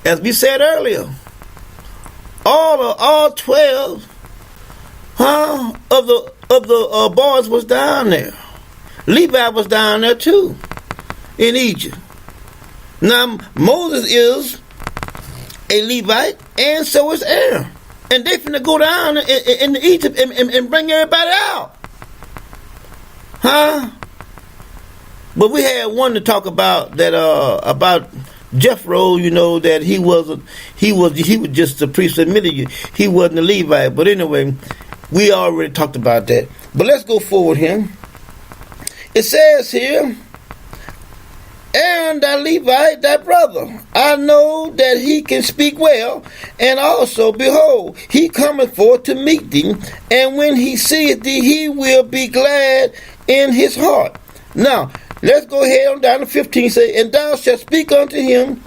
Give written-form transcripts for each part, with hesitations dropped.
as we said earlier, all 12 of the boys was down there. Levi was down there too, in Egypt. Now Moses is a Levite, and so is Aaron, and they finna go down in Egypt and bring everybody out, But we had one to talk about that about Jethro, that he was just a priest. Admitted he wasn't a Levite, but anyway, we already talked about that. But let's go forward here. It says here, Aaron, thy Levite, thy brother, I know that he can speak well, and also, behold, he cometh forth to meet thee, and when he seeth thee, he will be glad in his heart. Now, let's go ahead on down to 15. Say, and thou shalt speak unto him,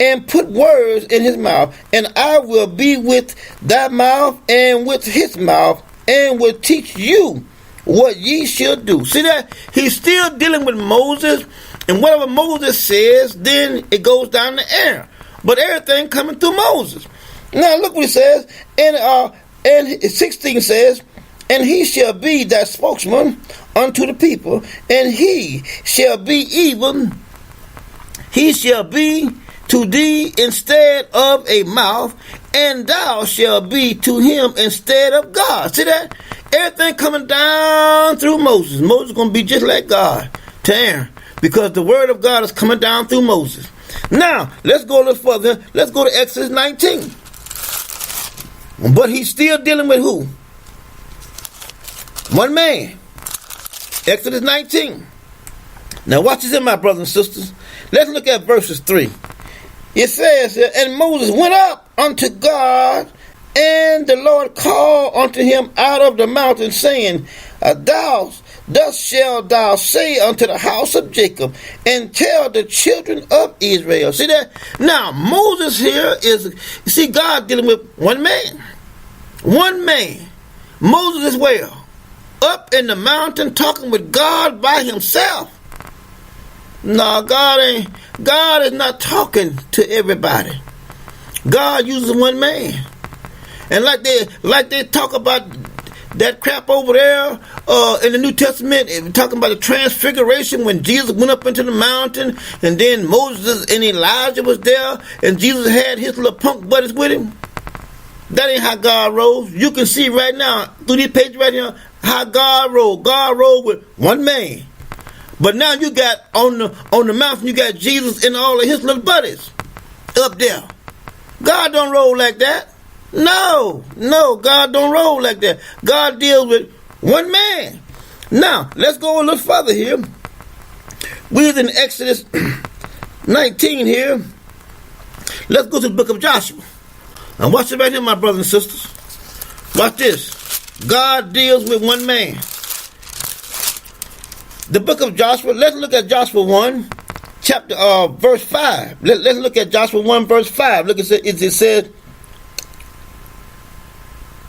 and put words in his mouth, and I will be with thy mouth and with his mouth, and will teach you what ye should do. See that? He's still dealing with Moses, and whatever Moses says, then it goes down to Aaron. But everything coming through Moses. Now look what he says, and 16 says, and he shall be thy spokesman unto the people, and he shall be to thee instead of a mouth, and thou shalt be to him instead of God. See that? Everything coming down through Moses. Moses is going to be just like God to Aaron, because the word of God is coming down through Moses. Now, let's go a little further. Let's go to Exodus 19. But he's still dealing with who? One man. Exodus 19. Now watch this in, my brothers and sisters. Let's look at verses 3. It says, and Moses went up unto God, and the Lord called unto him out of the mountain, saying, thus shalt thou say unto the house of Jacob, and tell the children of Israel. See that? Now, Moses here is, you see, God dealing with one man. One man. Moses as well. Up in the mountain talking with God by himself. No, God is not talking to everybody. God uses one man. And like they talk about that crap over there in the New Testament, talking about the transfiguration when Jesus went up into the mountain, and then Moses and Elijah was there, and Jesus had his little punk buddies with him. That ain't how God rose. You can see right now through these pages right here how God rose. God rose with one man. But now you got on the mountain, you got Jesus and all of his little buddies up there. God don't roll like that. No, God don't roll like that. God deals with one man. Now, let's go a little further here. We're in Exodus 19 here. Let's go to the book of Joshua. Now watch it right here, my brothers and sisters. Watch this. God deals with one man. The book of Joshua, let's look at Joshua 1, verse 5. Let's look at Joshua 1, verse 5. Look, it says,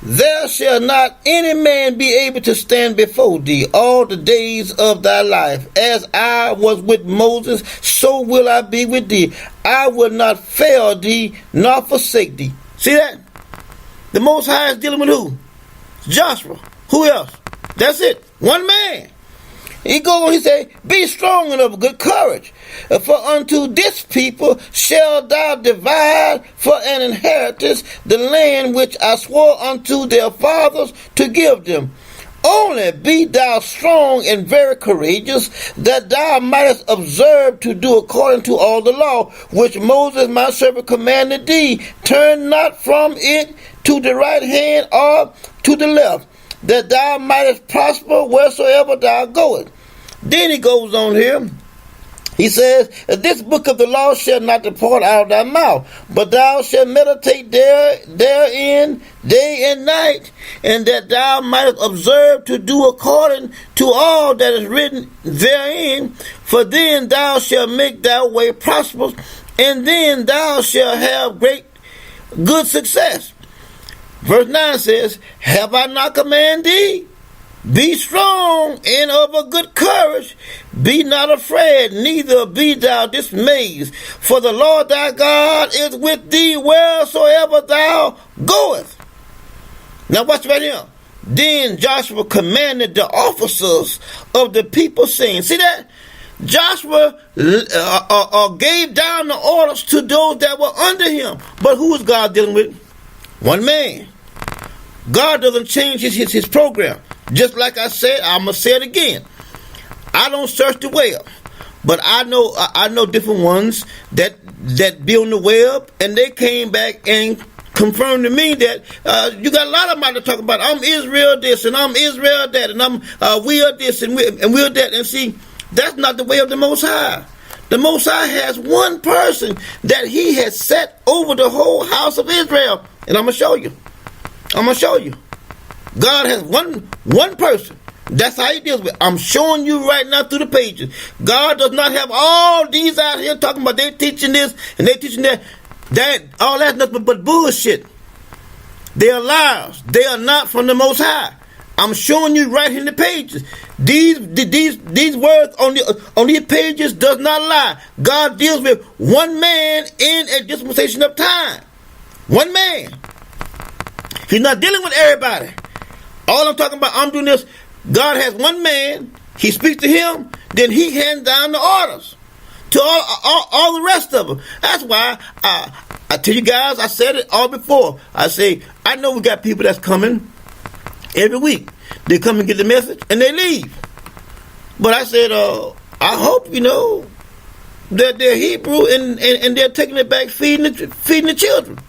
there shall not any man be able to stand before thee all the days of thy life. As I was with Moses, so will I be with thee. I will not fail thee, nor forsake thee. See that? The Most High is dealing with who? Joshua. Who else? That's it. One man. He goes on, he say, be strong and of good courage, for unto this people shall thou divide for an inheritance the land which I swore unto their fathers to give them. Only be thou strong and very courageous, that thou mightest observe to do according to all the law which Moses my servant commanded thee. Turn not from it to the right hand or to the left, that thou mightest prosper wheresoever thou goest. Then he goes on here. He says, this book of the law shall not depart out of thy mouth, but thou shalt meditate therein day and night, and that thou mightest observe to do according to all that is written therein. For then thou shalt make thy way prosperous, and then thou shalt have good success. Verse 9 says, have I not commanded thee? Be strong and of a good courage. Be not afraid, neither be thou dismayed. For the Lord thy God is with thee wheresoever thou goest. Now watch right here. Then Joshua commanded the officers of the people, saying, see that? Joshua gave down the orders to those that were under him. But who is God dealing with? One man. God doesn't change his program. Just like I said, I'm going to say it again. I don't search the web, but I know different ones that build the web, and they came back and confirmed to me that you got a lot of them out there talking about I'm Israel this and I'm Israel that and we are this and we're that. And see, that's not the way of the Most High. The Most High has one person that He has set over the whole house of Israel, and I'm gonna show you. God has one person. That's how He deals with it. I'm showing you right now through the pages. God does not have all these out here talking about they teaching this and they teaching that. All that's nothing but bullshit. They are liars. They are not from the Most High. I'm showing you right in the pages. These words on these pages does not lie. God deals with one man in a dispensation of time. One man. He's not dealing with everybody. All I'm talking about, I'm doing this. God has one man. He speaks to him. Then He hands down the orders to all the rest of them. That's why I tell you guys, I said it all before. I say, I know we got people that's coming every week. They come and get the message and they leave. But I said, I hope, that they're Hebrew and they're taking it back, feeding the children.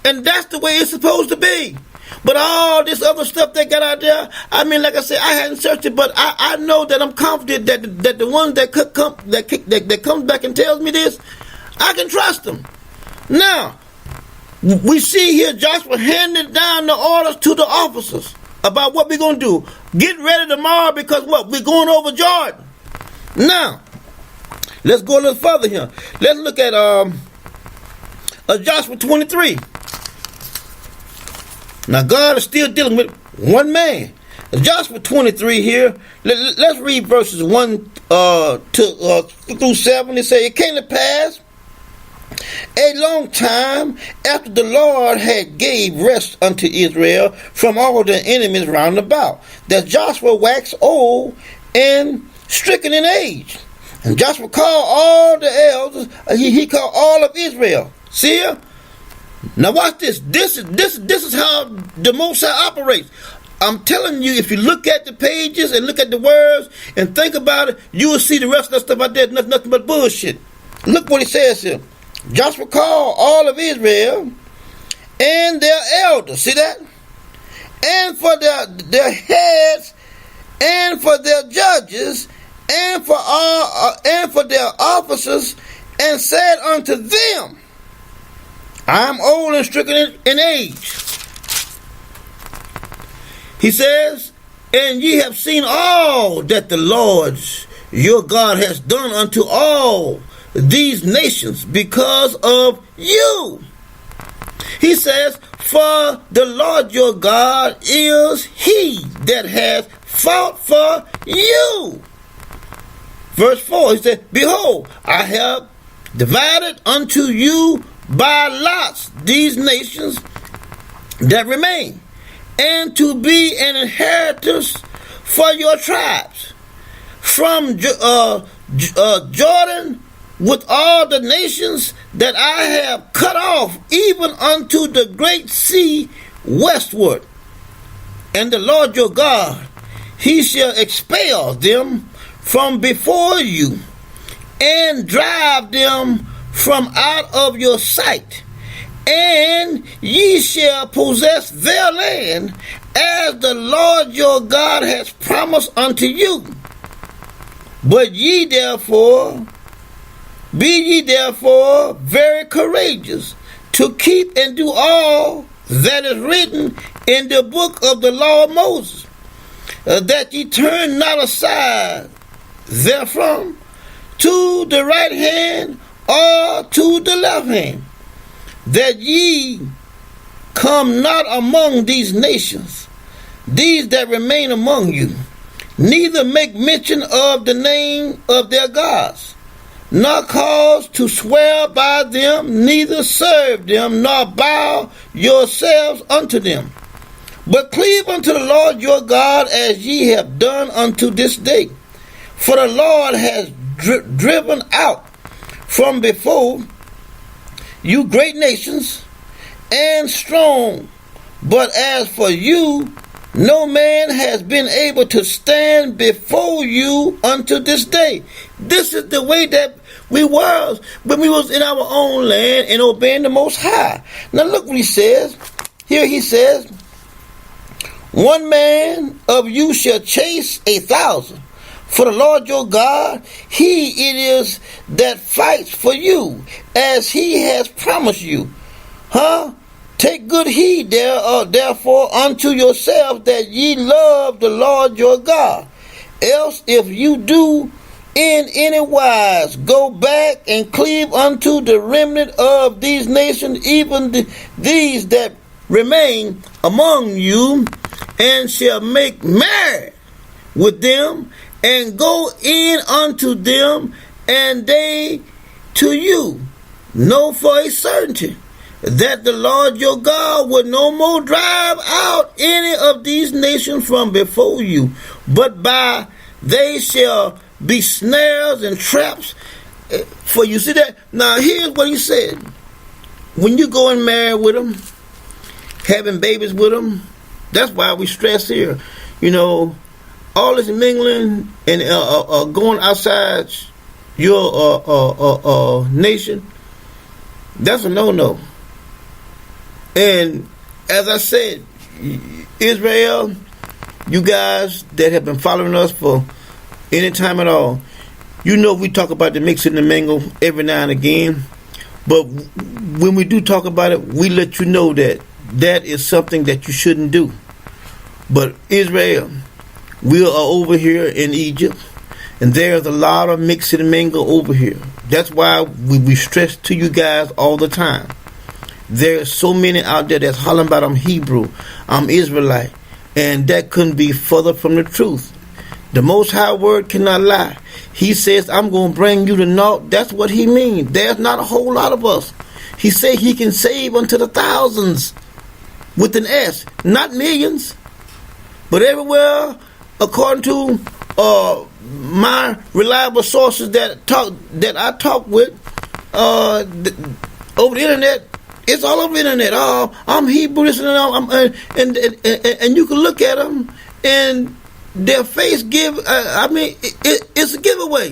And that's the way it's supposed to be. But all this other stuff they got out there, I mean, like I said, I hadn't searched it, but I know that I'm confident that the ones that comes back and tells me this, I can trust them. Now, we see here Joshua handing down the orders to the officers about what we're going to do. Get ready tomorrow because what? We're going over Jordan. Now, let's go a little further here. Let's look at Joshua 23. Now, God is still dealing with one man. Joshua 23 here, let's read verses 1 through 7. It says, it came to pass a long time after the Lord had gave rest unto Israel from all the enemies round about, that Joshua waxed old and stricken in age. And Joshua called all the elders, he called all of Israel. See here? Now watch this. This is how the Most High operates. I'm telling you, if you look at the pages and look at the words and think about it, you will see the rest of that stuff out there. Nothing but bullshit. Look what he says here. Joshua called all of Israel and their elders. See that? And for their heads, and for their judges, and for their officers, and said unto them, I am old and stricken in age. He says, and ye have seen all that the Lord your God has done unto all these nations because of you. He says, for the Lord your God is He that has fought for you. Verse 4, he said, behold, I have divided unto you by lots these nations that remain, and to be an inheritance for your tribes, from Jordan with all the nations that I have cut off, even unto the great sea westward. And the Lord your God, He shall expel them from before you, and drive them from out of your sight, and ye shall possess their land, as the Lord your God has promised unto you. But be ye therefore very courageous, to keep and do all that is written in the book of the law of Moses, that ye turn not aside therefrom to the right hand or to the left hand, that ye come not among these nations, these that remain among you, neither make mention of the name of their gods, nor cause to swear by them, neither serve them, nor bow yourselves unto them. But cleave unto the Lord your God, as ye have done unto this day. For the Lord has driven out from before you great nations and strong. But as for you, no man has been able to stand before you unto this day. This is the way that we was when we was in our own land and obeying the Most High. Now look what he says. Here he says, one man of you shall chase 1,000. For the Lord your God, he it is that fights for you, as he has promised you. Take good heed therefore unto yourselves, that ye love the Lord your God. Else if you do in any wise go back and cleave unto the remnant of these nations, even these that remain among you, and shall make merry with them, and go in unto them, and they to you, know for a certainty that the Lord your God will no more drive out any of these nations from before you, but by they shall be snares and traps for you. See that? Now here's what he said. When you go and marry with them, having babies with them, that's why we stress here. You know, all this mingling and going outside your nation, that's a no-no. And as I said, Israel, you guys that have been following us for any time at all, you know we talk about the mix and the mingle every now and again. But when we do talk about it, we let you know that that is something that you shouldn't do. But Israel, we are over here in Egypt, and there's a lot of mix and mingle over here. That's why we stress to you guys all the time. There's so many out there that's hollering about I'm Hebrew, I'm Israelite, and that couldn't be further from the truth. The Most High Word cannot lie. He says, I'm going to bring you to naught. That's what he means. There's not a whole lot of us. He said he can save unto the thousands with an S, not millions. But everywhere, according to my reliable sources that I talk with over the internet, it's all over the internet. Oh, I'm Hebrew, this and that. And you can look at them, and their face it's a giveaway.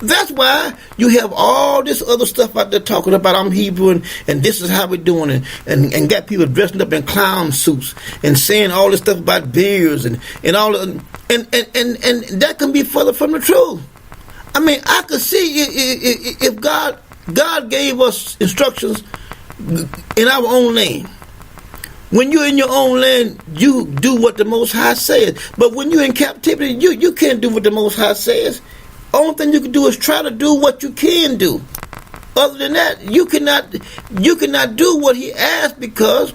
That's why you have all this other stuff out there talking about I'm Hebrew and this is how we're doing it, and got people dressing up in clown suits and saying all this stuff about beards and all and that can be further from the truth. I mean, I could see if God gave us instructions in our own land. When you're in your own land, you do what the Most High says. But when you're in captivity, you can't do what the Most High says. Only thing you can do is try to do what you can do. Other than that, you cannot do what he asked, because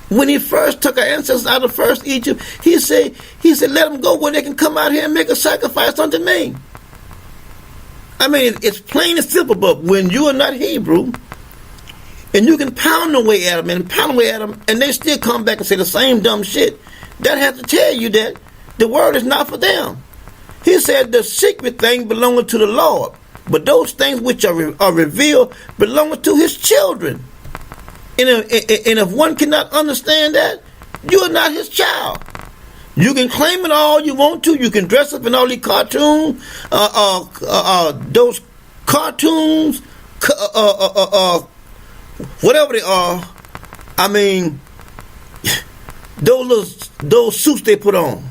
when he first took our ancestors out of first Egypt, he said, let them go where they can come out here and make a sacrifice unto me. I mean, it's plain and simple, but when you are not Hebrew, and you can pound away at them and they still come back and say the same dumb shit, that has to tell you that the word is not for them. He said the secret thing belongeth to the Lord, but those things which are revealed belong to his children. And if one cannot understand that, you are not his child. You can claim it all you want to. You can dress up in all these cartoons, those cartoons, whatever they are. I mean, those suits they put on.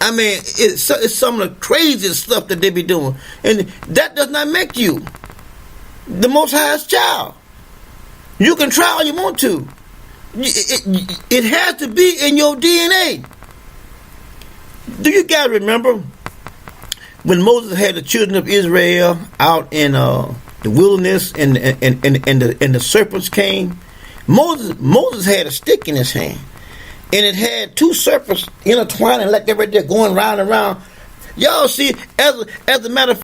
I mean, it's some of the craziest stuff that they be doing, and that does not make you the Most High's child. You can try all you want to. It has to be in your DNA. Do you guys remember when Moses had the children of Israel out in the wilderness, and the serpents came? Moses had a stick in his hand, and it had two serpents intertwining like they're right there going round and round. Y'all see, as a matter of